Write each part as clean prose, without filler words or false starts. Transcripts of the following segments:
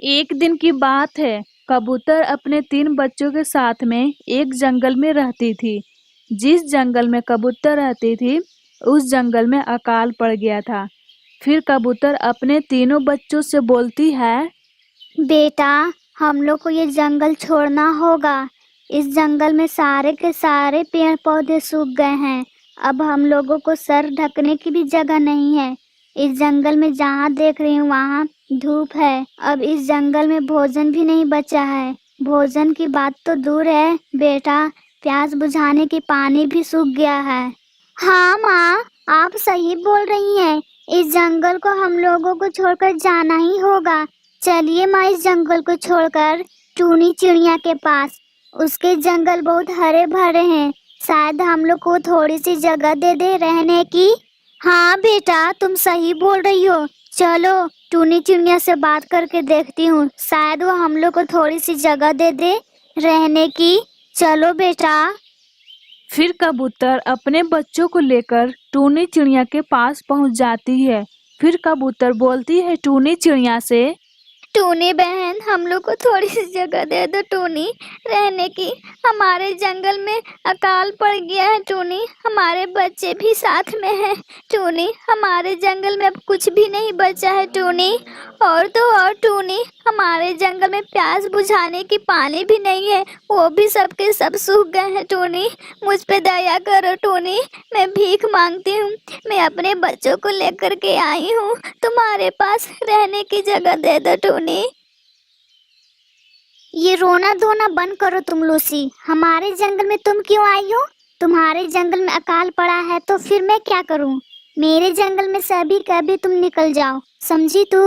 ایک دن کی بات ہے، کبوتر اپنے 3 بچوں کے ساتھ میں ایک جنگل میں رہتی تھی۔ جس جنگل میں کبوتر رہتی تھی اس جنگل میں اکال پڑ گیا تھا۔ پھر کبوتر اپنے تینوں بچوں سے بولتی ہے، بیٹا، ہم لوگ کو یہ جنگل چھوڑنا ہوگا۔ اس جنگل میں سارے کے سارے پیڑ پودے سوکھ گئے ہیں۔ اب ہم لوگوں کو سر ڈھکنے کی بھی جگہ نہیں ہے۔ اس جنگل میں جہاں دیکھ رہی ہوں وہاں دھوپ ہے۔ اب اس جنگل میں بھوجن بھی نہیں بچا ہے۔ بھوجن کی بات تو دور ہے بیٹا، پیاس بجھانے کی پانی بھی سوکھ گیا ہے۔ ہاں ماں، آپ صحیح بول رہی ہیں۔ اس جنگل کو ہم لوگوں کو چھوڑ کر جانا ہی ہوگا۔ چلیے ماں، اس جنگل کو چھوڑ کر ٹونی چڑیا کے پاس۔ اس کے جنگل بہت ہرے بھرے ہیں، شاید ہم لوگ کو تھوڑی سی جگہ دے دے رہنے کی۔ ہاں بیٹا، تم صحیح بول رہی ہو۔ چلو ٹونی چڑیا سے بات کر کے دیکھتی ہوں، شاید وہ ہم لوگ کو تھوڑی سی جگہ دے دے رہنے کی۔ چلو بیٹا۔ پھر کبوتر اپنے بچوں کو لے کر ٹونی چڑیا کے پاس پہنچ جاتی ہے۔ پھر کبوتر بولتی ہے ٹونی چڑیا سے، ٹونی بہن، ہم لوگ کو تھوڑی سی جگہ دے دو ٹونی، رہنے کی۔ ہمارے جنگل میں اکال پڑ گیا ہے ٹونی، ہمارے بچے بھی ساتھ میں ہیں ٹونی، ہمارے جنگل میں اب کچھ بھی نہیں بچا ہے ٹونی۔ اور تو اور ٹونی، ہمارے جنگل میں پیاس بجھانے کی پانی بھی نہیں ہے، وہ بھی سب کے سب سوکھ گئے ہیں ٹونی۔ مجھ پہ دیا کرو ٹونی، میں بھیک مانگتی ہوں، میں اپنے بچوں کو لے کر کے آئی ہوں تمہارے پاس، رہنے کی جگہ دے دو ٹونی۔ یہ رونا دھونا بند کرو تم لوسی، ہمارے جنگل میں تم کیوں آئی ہو؟ تمہارے جنگل میں اکال پڑا ہے تو پھر میں کیا کروں؟ میرے جنگل میں سبھی کبھی تم نکل جاؤ، سمجھی تو؟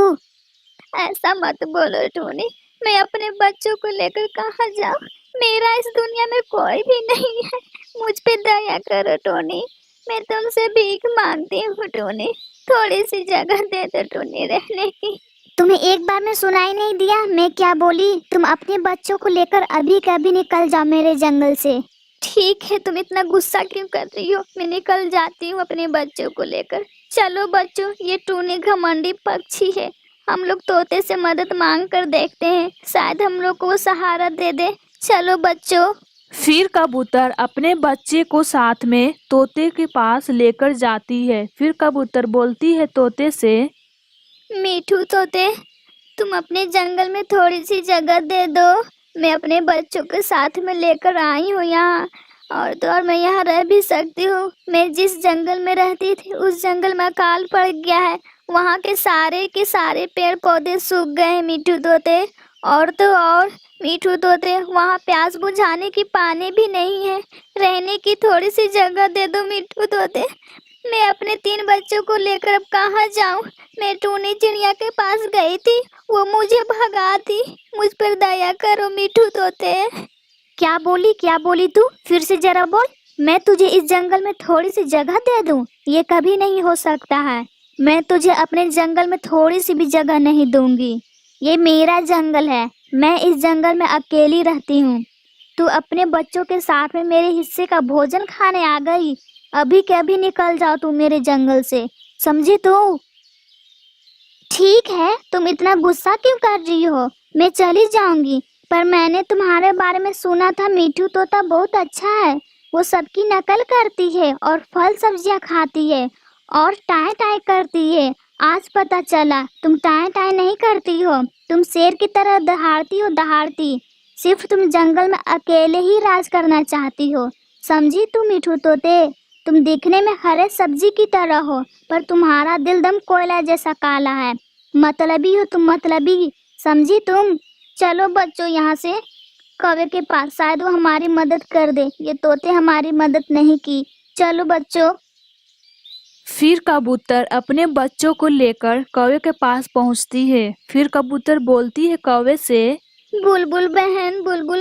ایسا مت بولو ٹونی، میں اپنے بچوں کو لے کر کہاں جاؤں؟ میرا اس دنیا میں کوئی بھی نہیں ہے، مجھ پہ دیا کرو ٹونی، میں تم سے بھیک مانگتی ہوں ٹونی، تھوڑی سی جگہ دے دو ٹونی رہنے کی۔ تمہیں ایک بار میں سنائی نہیں دیا میں کیا بولی؟ تم اپنے بچوں کو لے کر ابھی کبھی نکل جاؤ میرے جنگل سے۔ ٹھیک ہے، تم اتنا غصہ کیوں کر رہی ہو؟ میں نکل جاتی ہوں اپنے بچوں کو لے کر۔ چلو بچوں، یہ ٹونی گھمنڈی پکچھی ہے، ہم لوگ طوطے سے مدد مانگ کر دیکھتے ہیں، شاید ہم لوگ کو وہ سہارا دے دے۔ چلو بچوں۔ پھر کبوتر اپنے بچے کو ساتھ میں طوطے کے پاس لے کر جاتی ہے۔ پھر کبوتر بولتی ہے طوطے سے، میٹھو طوطے، تم اپنے جنگل میں تھوڑی سی جگہ دے دو، میں اپنے بچوں کے ساتھ میں لے کر آئی ہوں یہاں، اور تو اور میں یہاں رہ بھی سکتی ہوں۔ میں جس جنگل میں رہتی تھی اس جنگل میں اکال پڑ گیا ہے، وہاں کے سارے پیڑ پودے سوکھ گئے ہیں میٹھو طوطے، اور تو اور میٹھو طوطے وہاں پیاس بجھانے کی پانی بھی نہیں ہے، رہنے کی تھوڑی سی جگہ دے دو میٹھو طوطے۔ میں اپنے 3 بچوں کو لے کر اب کہاں جاؤں؟ میں ٹونی چڑیا کے پاس گئی تھی، وہ مجھے بھگا دی، مجھ پر دیا کرو میٹھو طوطے۔ کیا بولی تو؟ پھر سے ذرا بول۔ میں تجھے اس جنگل میں تھوڑی سی جگہ دے دوں؟ یہ کبھی نہیں ہو سکتا ہے، میں تجھے اپنے جنگل میں تھوڑی سی بھی جگہ نہیں دوں گی، یہ میرا جنگل ہے، میں اس جنگل میں اکیلی رہتی ہوں۔ تو اپنے بچوں کے ساتھ میں میرے حصے کا بھوجن کھانے آ گئی؟ ابھی کبھی نکل جاؤ تم میرے جنگل سے، سمجھی تو؟ ٹھیک ہے، تم اتنا غصہ کیوں کر رہی ہو؟ میں چلی جاؤں گی، پر میں نے تمہارے بارے میں سنا تھا میٹھو طوطا بہت اچھا ہے، وہ سب کی نقل کرتی ہے اور پھل سبزیاں کھاتی ہے اور ٹائیں ٹائیں کرتی ہے۔ آج پتہ چلا تم ٹائیں ٹائیں نہیں کرتی ہو، تم شیر کی طرح دہاڑتی، صرف تم جنگل میں اکیلے ہی راج کرنا چاہتی ہو، سمجھی تو میٹھو طوطے؟ تم دیکھنے میں ہرے سبزی کی طرح ہو، پر تمہارا دل دم کوئلہ جیسا کالا ہے، مطلبی ہو تم، مطلبی، سمجھی تم؟ چلو بچوں یہاں سے، کوے کے پاس، شاید وہ ہماری مدد کر دے، یہ طوطے ہماری مدد نہیں کی، چلو بچوں۔ پھر کبوتر اپنے بچوں کو لے کر کوے کے پاس پہنچتی ہے۔ پھر کبوتر بولتی ہے کوے سے، بلبل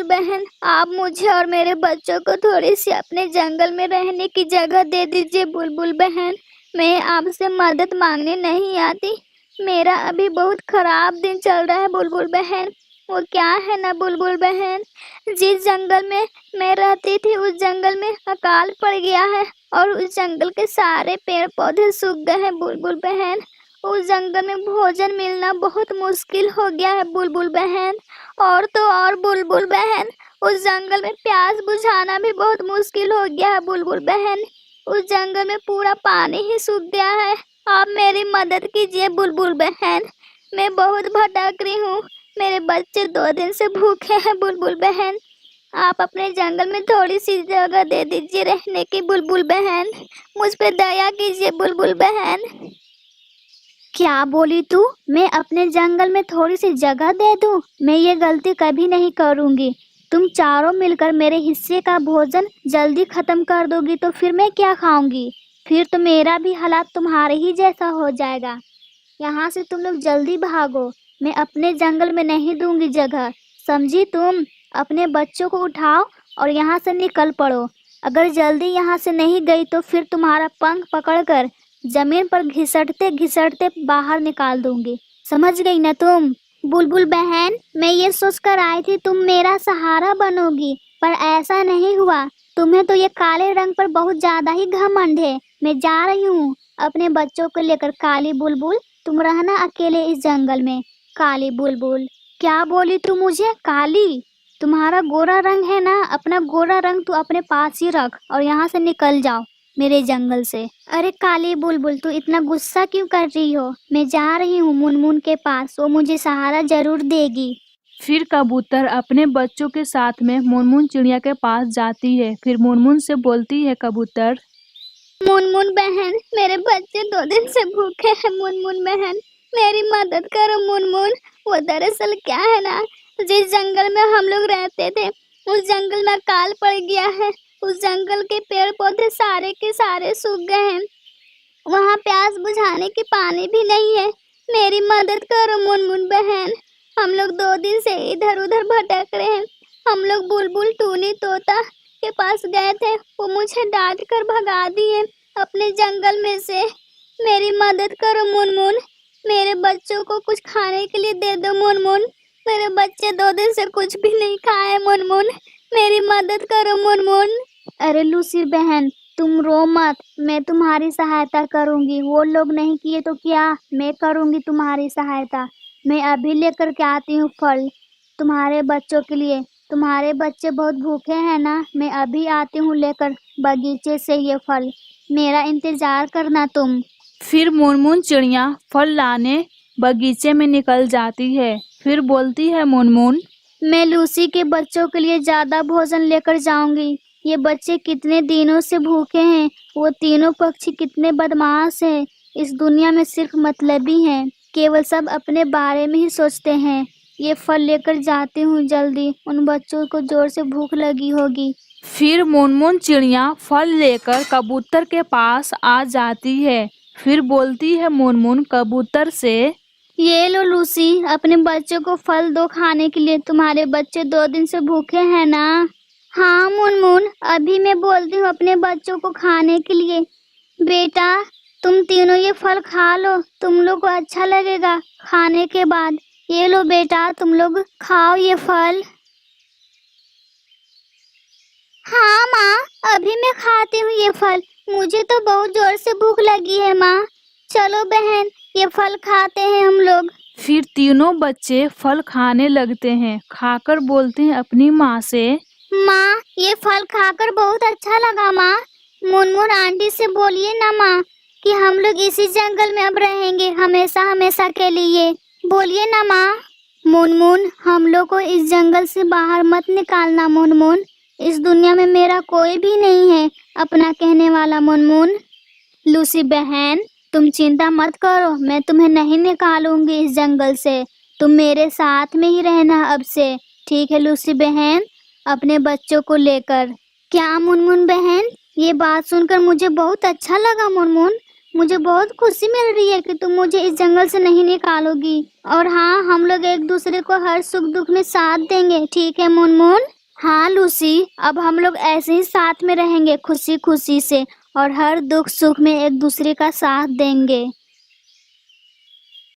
بہن، آپ مجھے اور میرے بچوں کو تھوڑی سی اپنے جنگل میں رہنے کی جگہ دے دیجیے بلبل بہن، میں آپ سے مدد مانگنے نہیں آتی، میرا ابھی بہت خراب دن چل رہا ہے بلبل بہن۔ وہ کیا ہے نا بلبل بہن، جس جنگل میں میں رہتی تھی اس جنگل میں اکال پڑ گیا ہے، اور اس جنگل کے سارے پیڑ پودے سوکھ گئے ہیں بلبل بہن، उस जंगल में भोजन मिलना बहुत मुश्किल हो गया है बुलबुल बहन। और तो और बुलबुल बहन, उस जंगल में प्यास बुझाना भी बहुत मुश्किल हो गया है बुलबुल बहन। उस जंगल में पूरा पानी ही सूख गया है। आप मेरी मदद कीजिए बुलबुल बहन, मैं बहुत भटक रही हूँ। मेरे बच्चे 2 दिन से भूखे हैं बुलबुल बहन। आप अपने जंगल में थोड़ी सी जगह दे दीजिए रहने की बुलबुल बहन। मुझ पे दया कीजिए बुलबुल बहन। क्या बोली तू? मैं अपने जंगल में थोड़ी सी जगह दे दूं? मैं ये गलती कभी नहीं करूंगी। तुम चारों मिलकर मेरे हिस्से का भोजन जल्दी खत्म कर दोगी तो फिर मैं क्या खाऊंगी? फिर तो मेरा भी हालात तुम्हारे ही जैसा हो जाएगा। यहाँ से तुम लोग जल्दी भागो, मैं अपने जंगल में नहीं दूंगी जगह, समझी तुम? अपने बच्चों को उठाओ और यहाँ से निकल पड़ो। अगर जल्दी यहाँ से नहीं गई तो फिर तुम्हारा पंख पकड़कर जमीन पर घिसटते घिसटते बाहर निकाल दूंगी, समझ गई ना तुम? बुलबुल बहन, मैं ये सोचकर आई थी तुम मेरा सहारा बनोगी, पर ऐसा नहीं हुआ। तुम्हें तो ये काले रंग पर बहुत ज्यादा ही घमंड है। मैं जा रही हूँ अपने बच्चों को लेकर। काली बुलबुल, तुम रहना अकेले इस जंगल में। काली बुलबुल, क्या बोली तू मुझे? काली? तुम्हारा गोरा रंग है ना, अपना गोरा रंग तू अपने पास ही रख और यहाँ से निकल जाओ मेरे जंगल से। अरे काली बुलबुल, तू इतना गुस्सा क्यों कर रही हो? मैं जा रही हूँ मुनमुन के पास, वो मुझे सहारा जरूर देगी। फिर कबूतर अपने बच्चों के साथ में मुनमुन चिड़िया के पास जाती है। फिर मुनमुन से बोलती है कबूतर, मुनमुन बहन, मेरे बच्चे 2 दिन से भूखे हैं। मुनमुन बहन, मेरी मदद करो मुनमुन। वो दरअसल क्या है ना, जिस जंगल में हम लोग रहते थे उस जंगल में अकाल पड़ गया है। उस जंगल के पेड़ पौधे सारे के सारे सूख गए हैं। वहाँ प्यास बुझाने की पानी भी नहीं है। मेरी मदद करो मुनमुन बहन। हम लोग 2 दिन से इधर उधर भटक रहे हैं। हम लोग बुलबुल टूनी तोता के पास गए थे, वो मुझे डांट कर भगा दिए अपने जंगल में से। मेरी मदद करो मुनमुन, मेरे बच्चों को कुछ खाने के लिए दे दो मुनमुन। मेरे बच्चे 2 दिन से कुछ भी नहीं खाए मुनमुन, मेरी मदद करो मुनमुन। अरे लूसी बहन, तुम रो मत, मैं तुम्हारी सहायता करूंगी। वो लोग नहीं किए तो क्या, मैं करूंगी तुम्हारी सहायता। मैं अभी लेकर के आती हूँ फल तुम्हारे बच्चों के लिए। तुम्हारे बच्चे बहुत भूखे हैं ना, मैं अभी आती हूँ लेकर बगीचे से ये फल। मेरा इंतजार करना तुम। फिर मुनमुन चिड़िया फल लाने बगीचे में निकल जाती है। फिर बोलती है मुनमुन, मैं लूसी के बच्चों के लिए ज्यादा भोजन लेकर जाऊंगी। ये बच्चे कितने दिनों से भूखे हैं। वो तीनों पक्षी कितने बदमाश हैं। इस दुनिया में सिर्फ मतलबी हैं, केवल सब अपने बारे में ही सोचते हैं। ये फल लेकर जाती हूँ जल्दी, उन बच्चों को जोर से भूख लगी होगी। फिर मुनमुन चिड़िया फल लेकर कबूतर के पास आ जाती है। फिर बोलती है मुनमुन कबूतर से, ये लो लूसी, अपने बच्चों को फल दो खाने के लिए। तुम्हारे बच्चे 2 दिन से भूखे हैं ना? हाँ मुनमुन, अभी मैं बोलती हूँ अपने बच्चों को खाने के लिए। बेटा, तुम तीनों ये फल खा लो, तुम लोग को अच्छा लगेगा खाने के बाद। ये लो बेटा, तुम लोग खाओ ये फल। हाँ माँ, अभी मैं खाती हूँ ये फल। मुझे तो बहुत जोर से भूख लगी है माँ। चलो बहन, ये फल खाते हैं हम लोग। फिर तीनों बच्चे फल खाने लगते हैं। खाकर बोलते हैं अपनी माँ से, माँ, ये फल खाकर बहुत अच्छा लगा माँ। मुनमुन आंटी से बोलिए ना माँ कि हम लोग इसी जंगल में अब रहेंगे हमेशा हमेशा के लिए। बोलिए ना माँ। मुनमुन, हम लोग को इस जंगल से बाहर मत निकालना मुनमुन। इस दुनिया में मेरा कोई भी नहीं है अपना कहने वाला मुनमुन। लूसी बहन, तुम चिंता मत करो, मैं तुम्हें नहीं निकालूंगी इस जंगल से। तुम मेरे साथ में ही रहना अब से, ठीक है लूसी बहन, अपने बच्चों को लेकर। क्या मुनमुन बहन, ये बात सुनकर मुझे बहुत अच्छा लगा मुनमुन। मुझे बहुत खुशी मिल रही है कि तुम मुझे इस जंगल से नहीं निकालोगी। और हाँ, हम लोग एक दूसरे को हर सुख दुख में साथ देंगे, ठीक है मुनमुन? हाँ लूसी, अब हम लोग ऐसे ही साथ में रहेंगे खुशी खुशी से और हर दुख सुख में एक दूसरे का साथ देंगे।